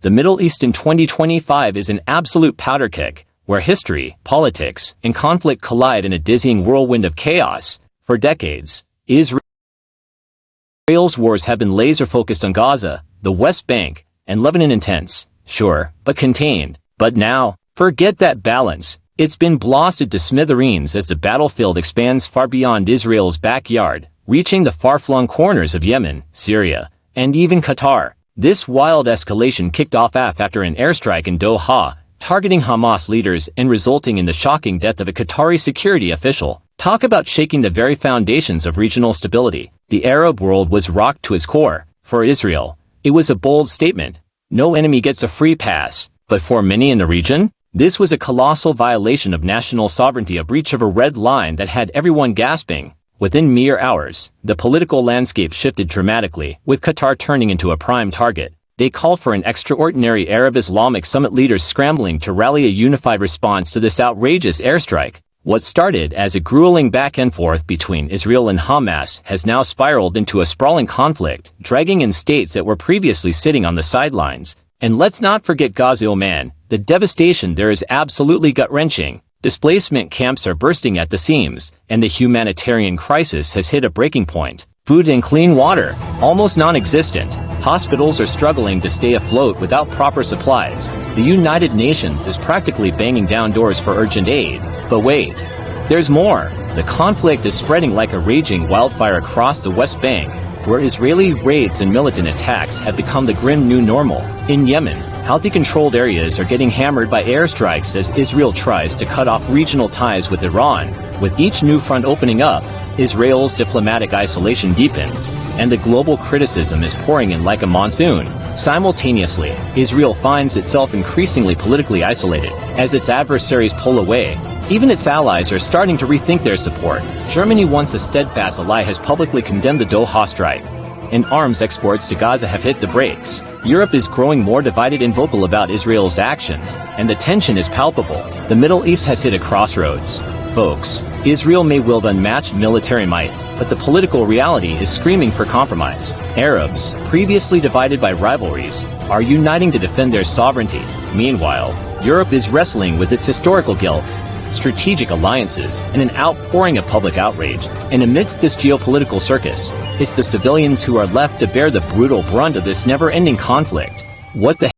The Middle East in 2025 is an absolute powder keg, where history, politics, and conflict collide in a dizzying whirlwind of chaos. For decades, Israel's wars have been laser-focused on Gaza, the West Bank, and Lebanon. Intense, sure, but contained. But now, forget that balance. It's been blasted to smithereens as the battlefield expands far beyond Israel's backyard, reaching the far-flung corners of Yemen, Syria, and even Qatar. This wild escalation kicked off after an airstrike in Doha, targeting Hamas leaders and resulting in the shocking death of a Qatari security official. Talk about shaking the very foundations of regional stability. The Arab world was rocked to its core. For Israel, it was a bold statement. No enemy gets a free pass. But for many in the region, this was a colossal violation of national sovereignty, a breach of a red line that had everyone gasping. Within mere hours, the political landscape shifted dramatically, with Qatar turning into a prime target. They called for an extraordinary Arab Islamic summit, leaders scrambling to rally a unified response to this outrageous airstrike. What started as a grueling back-and-forth between Israel and Hamas has now spiraled into a sprawling conflict, dragging in states that were previously sitting on the sidelines. And let's not forget Gaza. Oh man, the devastation there is absolutely gut-wrenching. Displacement camps are bursting at the seams, and the humanitarian crisis has hit a breaking point. Food and clean water, almost non-existent. Hospitals are struggling to stay afloat without proper supplies. The United Nations is practically banging down doors for urgent aid. But wait, there's more. The conflict is spreading like a raging wildfire across the West Bank, where Israeli raids and militant attacks have become the grim new normal. In Yemen, Houthi-controlled areas are getting hammered by airstrikes as Israel tries to cut off regional ties with Iran. With each new front opening up, Israel's diplomatic isolation deepens, and the global criticism is pouring in like a monsoon. Simultaneously, Israel finds itself increasingly politically isolated. As its adversaries pull away, even its allies are starting to rethink their support. Germany, once a steadfast ally, has publicly condemned the Doha strike, and arms exports to Gaza have hit the brakes. Europe is growing more divided and vocal about Israel's actions, and the tension is palpable. The Middle East has hit a crossroads. Folks, Israel may wield unmatched military might, but the political reality is screaming for compromise. Arabs, previously divided by rivalries, are uniting to defend their sovereignty. Meanwhile, Europe is wrestling with its historical guilt, strategic alliances, and an outpouring of public outrage. And amidst this geopolitical circus, it's the civilians who are left to bear the brutal brunt of this never-ending conflict. What the